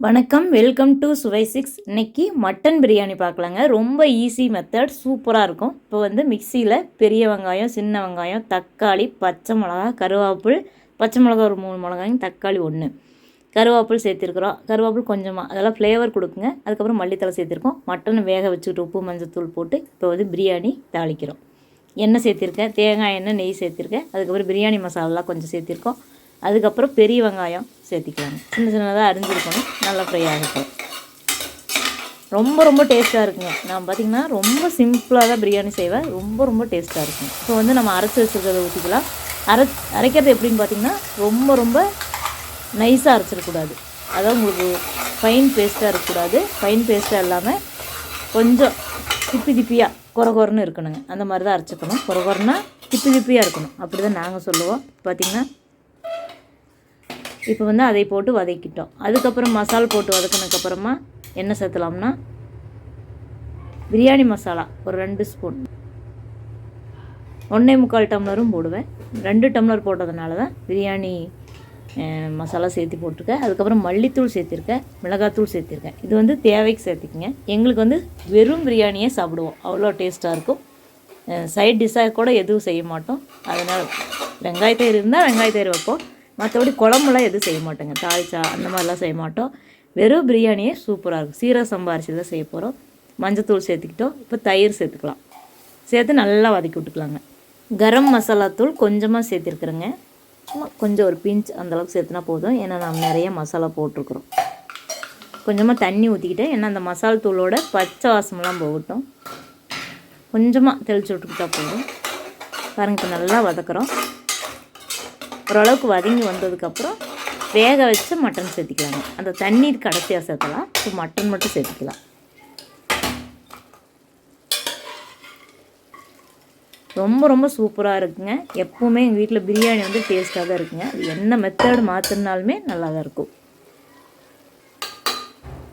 வணக்கம், welcome to சுவை 6. இன்னைக்கு மட்டன் பிரியாணி பார்க்கலாங்க. ரொம்ப ஈஸி மெத்தட், சூப்பராக இருக்கும். இப்போ வந்து மிக்சியில் பெரிய வெங்காயம், சின்ன வெங்காயம், தக்காளி, பச்சை மிளகா, கருவேப்பில், பச்சை மிளகா ஒரு 3 மிளகாயும், தக்காளி 1, கருவேப்பில் சேர்த்துருக்குறோம். கருவேப்பில் கொஞ்சமாக, அதெல்லாம் ஃப்ளேவர் கொடுக்குங்க. அதுக்கப்புறம் மல்லித்தலை சேர்த்துருக்கோம். மட்டன் வேக வச்சுட்டு உப்பு மஞ்சத்தூள் போட்டு இப்போ வந்து பிரியாணி தாளிக்கிறோம். எண்ணெய் சேர்த்திருக்கேன், தேங்காய் எண்ணெய், நெய் சேர்த்திருக்கேன். அதுக்கப்புறம் பிரியாணி மசாலாலாம் கொஞ்சம் சேர்த்திருக்கோம். அதுக்கப்புறம் பெரிய வெங்காயம் சேர்த்திக்கலாங்க. சின்ன சின்னதாக அரிஞ்சிருக்கணும், நல்லா ஃப்ரை ஆகட்டும். ரொம்ப டேஸ்ட்டாக இருக்குங்க. நான் பார்த்திங்கன்னா ரொம்ப சிம்பிளாக தான் பிரியாணி செய்வேன். ரொம்ப டேஸ்ட்டாக இருக்கும். இப்போ வந்து நம்ம அரைச்சி வச்சுருக்கிறத ஊற்றிக்கலாம். அரைக்கிறது எப்படின்னு பார்த்திங்கன்னா ரொம்ப நைஸாக அரைச்சிடக்கூடாது. அதாவது உங்களுக்கு ஃபைன் பேஸ்ட்டாக இருக்கக்கூடாது. ஃபைன் பேஸ்ட்டாக இல்லாமல் கொஞ்சம் திப்பியாக கொரன்னு இருக்கணுங்க. அந்த மாதிரி தான் அரைச்சிக்கணும். கொரன்னா திப்பியாக இருக்கணும். அப்படி தான் நாங்கள் சொல்லுவோம். பார்த்திங்கன்னா இப்போ வந்து அதை போட்டு வதக்கிட்டோம். அதுக்கப்புறம் மசாலா போட்டு வதக்கினதுக்கப்புறமா என்ன சேர்த்தலாம்னா பிரியாணி மசாலா ஒரு 2 ஸ்பூன், 1.25 டம்ளரும் போடுவேன். 2 டம்ளர் போட்டதுனால தான் பிரியாணி மசாலா சேர்த்து போட்டிருக்கேன். அதுக்கப்புறம் மல்லித்தூள் சேர்த்திருக்கேன், மிளகாத்தூள் சேர்த்திருக்கேன். இது வந்து தேவைக்கு சேர்த்துக்குங்க. எங்களுக்கு வந்து வெறும் பிரியாணியே சாப்பிடுவோம், அவ்வளோ டேஸ்ட்டாக இருக்கும். சைட் டிஷ்ஷாக கூட எதுவும் செய்ய மாட்டோம். அதனால் வெங்காயத்தயிர் இருந்தால் வெங்காயத்தயிர் வைப்போம். மற்றபடி குழம்புலாம் எதுவும் செய்ய மாட்டோங்க. தாளிச்சா அந்த மாதிரிலாம் செய்ய மாட்டோம். வெறும் பிரியாணியே சூப்பராக இருக்கும். சீரக சம்பா அரிசி தான் செய்ய போகிறோம். மஞ்சத்தூள் சேர்த்துக்கிட்டோம். இப்போ தயிர் சேர்த்துக்கலாம். சேர்த்து நல்லா வதக்கி விட்டுக்கலாங்க. கரம் மசாலா தூள் கொஞ்சமாக சேர்த்துருக்குறேங்க. சும்மா கொஞ்சம் ஒரு பிஞ்ச் அந்தளவுக்கு சேர்த்துனா போதும். ஏன்னா நம்ம நிறைய மசாலா போட்டிருக்குறோம். கொஞ்சமாக தண்ணி ஊற்றிக்கிட்டேன். ஏன்னா அந்த மசாலா தூளோட பச்சை வாசமெல்லாம் போகட்டும். கொஞ்சமாக தெளித்து விட்டுக்கிட்டா போதும். பாருங்கள், இப்போ நல்லா வதக்குறோம். ஓரளவுக்கு வதங்கி வந்ததுக்கப்புறம் வேக வச்சு மட்டன் சேர்த்திக்கலாங்க. அந்த தண்ணீர் கடைசியாக சேர்த்தலாம். இப்போ மட்டன் மட்டும் சேர்த்திக்கலாம். ரொம்ப சூப்பராக இருக்குங்க. எப்போவுமே எங்கள் வீட்டில் பிரியாணி வந்து டேஸ்ட்டாக தான் இருக்குங்க. அது என்ன மெத்தடு மாற்றினாலுமே நல்லா தான் இருக்கும்.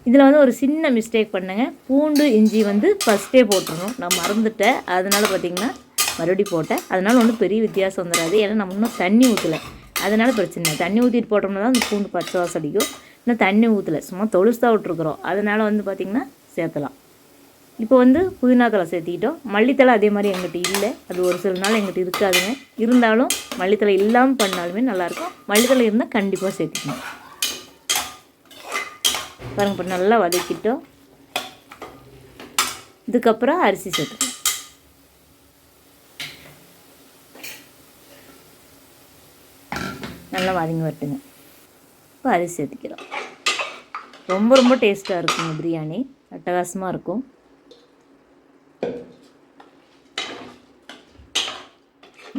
இதில் வந்து ஒரு சின்ன மிஸ்டேக் பண்ணுங்க. பூண்டு இஞ்சி வந்து ஃபஸ்ட்டே போட்டுருணும். நான் மறந்துட்டேன். அதனால் பார்த்திங்கன்னா மறுபடியும் போட்டேன். அதனால் ஒன்றும் பெரிய வித்தியாசம் வந்துடாது. ஏன்னா நம்ம இன்னும் தண்ணி ஊற்றலை. அதனால் பிரச்சனை. தண்ணி ஊற்றிட்டு போட்டோம்னா தான் அந்த பூண்டு பச்சை வாசம் அடிக்கும். இன்னும் தண்ணி ஊற்றலை, சும்மா தொழுசு தான் விட்டுருக்குறோம். அதனால் வந்து பார்த்திங்கன்னா சேர்த்தலாம். இப்போ வந்து புதினா தலை சேர்த்திக்கிட்டோம். மல்லித்தலை அதே மாதிரி எங்கிட்ட இல்லை. அது ஒரு சில நாள் எங்கிட்ட இருக்காதுங்க. இருந்தாலும் மல்லித்தலை இல்லாமல் பண்ணாலுமே நல்லாயிருக்கும். மல்லித்தலை இருந்தால் கண்டிப்பாக சேர்த்திக்கணும். பாருங்கள், இப்போ நல்லா வதக்கிட்டோம். இதுக்கப்புறம் அரிசி சேர்த்துக்கணும். நல்லா வதங்கி வரட்டுங்க. இப்போ அரிசி சேர்த்துக்கிறோம். ரொம்ப டேஸ்ட்டாக இருக்குங்க. பிரியாணி அட்டகாசமாக இருக்கும்.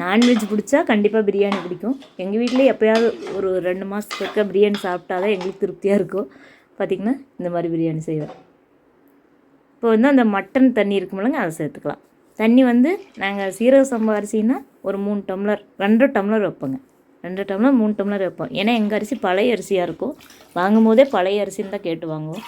நான்வெஜ் பிடிச்சா கண்டிப்பாக பிரியாணி பிடிக்கும். எங்கள் வீட்டிலே எப்போயாவது ஒரு 2 மாதத்துக்கு பிரியாணி சாப்பிட்டா தான் எங்களுக்கு திருப்தியாக இருக்கும். பார்த்திங்கன்னா இந்த மாதிரி பிரியாணி செய்வேன். இப்போ வந்து அந்த மட்டன் தண்ணி இருக்குமில்லங்க, அதை சேர்த்துக்கலாம். தண்ணி வந்து நாங்கள் சீரக சம்பா அரிசின்னா ஒரு 3 டம்ளர் 2 டம்ளர் வைப்போங்க. 2 டம்ளர் 3 டம்ளர் வைப்போம். ஏன்னா எங்கள் அரிசி பழைய அரிசியாக இருக்கும். வாங்கும் போதே பழைய அரிசின்னு தான் கேட்டு வாங்குவோம்.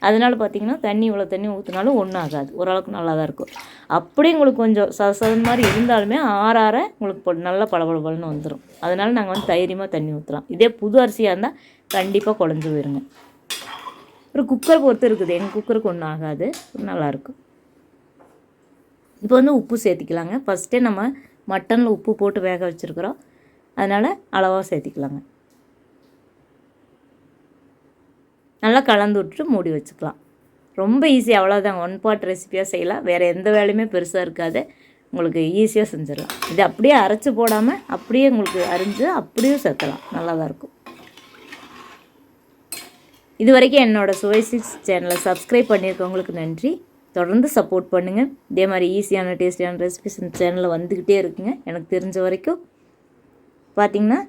அதனால் பார்த்திங்கன்னா தண்ணி இவ்வளோ தண்ணி ஊற்றினாலும் ஒன்றும் ஆகாது. ஓரளவுக்கு நல்லா தான் இருக்கும். அப்படியே உங்களுக்கு கொஞ்சம் சதன் மாதிரி இருந்தாலுமே ஆற உங்களுக்கு நல்லா பளபளன்னு வந்துடும். அதனால் நாங்கள் வந்து தைரியமாக தண்ணி ஊற்றலாம். இதே புது அரிசியாக இருந்தால் கண்டிப்பாக குழஞ்சி போயிருங்க. ஒரு குக்கர் பொறுத்து இருக்குது. எங்கள் குக்கருக்கு ஒன்றும் ஆகாது, நல்லாயிருக்கும். இப்போ வந்து உப்பு சேர்த்திக்கலாங்க. ஃபஸ்ட்டே நம்ம மட்டனில் உப்பு போட்டு வேக வச்சுருக்குறோம். அதனால் அளவாக சேர்த்திக்கலாங்க. நல்லா கலந்து விட்டுட்டு மூடி வச்சுக்கலாம். ரொம்ப ஈஸி, அவ்வளோதாங்க. 1 பாட் ரெசிபியாக செய்யலாம். வேறு எந்த வேலையுமே பெருசாக இருக்காது. உங்களுக்கு ஈஸியாக செஞ்சிடலாம். இது அப்படியே அரைச்சி போடாமல் அப்படியே உங்களுக்கு அரிஞ்சு அப்படியே சேர்த்தலாம். நல்லா தான் இருக்கும். இது வரைக்கும் என்னோடய சுவை 6 சேனலை சப்ஸ்கிரைப் பண்ணியிருக்கவங்களுக்கு நன்றி. தொடர்ந்து சப்போர்ட் பண்ணுங்கள். இதே மாதிரி ஈஸியான டேஸ்டியான ரெசிபிஸ் இந்த சேனலில் வந்துக்கிட்டே இருக்குங்க. எனக்கு தெரிஞ்ச வரைக்கும் பார்த்திங்கன்னா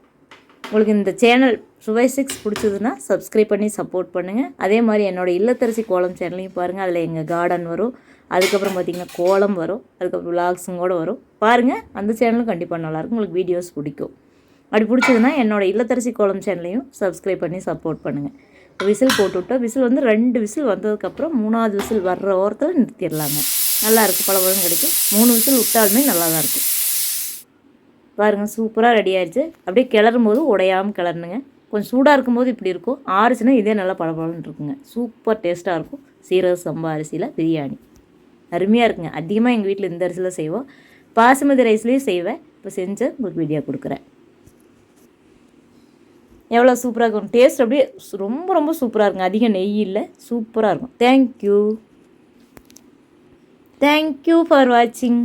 உங்களுக்கு இந்த சேனல் சுவை 6 பிடிச்சதுன்னா சப்ஸ்கிரைப் பண்ணி சப்போர்ட் பண்ணுங்கள். அதே மாதிரி என்னோடய இல்லத்தரசி கோலம் சேனலையும் பாருங்கள். அதில் எங்கள் கார்டன் வரும். அதுக்கப்புறம் பார்த்திங்கன்னா கோலம் வரும். அதுக்கப்புறம் விலாக்ஸும் கூட வரும். பாருங்கள், அந்த சேனலும் கண்டிப்பாக நல்லாயிருக்கும். உங்களுக்கு வீடியோஸ் பிடிக்கும். அப்படி பிடிச்சதுன்னா என்னோடய இல்லத்தரசி கோலம் சேனலையும் சப்ஸ்கிரைப் பண்ணி சப்போர்ட் பண்ணுங்கள். விசில் போட்டுவிட்டோம். விசில் வந்து 2 விசில் வந்ததுக்கப்புறம் 3ஆவது விசில் வர்ற ஓரத்தில் நிறுத்திடலாங்க. நல்லாயிருக்கும், பலபலன்னு கிடைக்கும். 3 விசில் விட்டாலுமே நல்லா தான் இருக்கும். பாருங்கள், சூப்பராக ரெடி ஆயிடுச்சு. அப்படியே கிளறும் போது உடையாமல் கிளறணுங்க. கொஞ்சம் சூடாக இருக்கும்போது இப்படி இருக்கும், ஆறுச்சுன்னா இதே நல்லா பளபளன்னு இருக்குங்க. சூப்பர் டேஸ்ட்டாக இருக்கும். சீரக சம்பா அரிசியில் பிரியாணி அருமையாக இருக்குங்க. அதிகமாக எங்கள் வீட்டில் இந்த அரிசியில் செய்வோம். பாசுமதி ரைஸ்லேயும் செய்வேன். இப்போ செஞ்சு உங்களுக்கு வீடியோ கொடுக்குறேன். எவ்வளோ சூப்பராக இருக்கும் டேஸ்ட். அப்படியே ரொம்ப ரொம்ப சூப்பராக இருக்குங்க. அதிக நெய் இல்லை, சூப்பராக இருக்கும். தேங்க்யூ ஃபார் வாட்சிங்.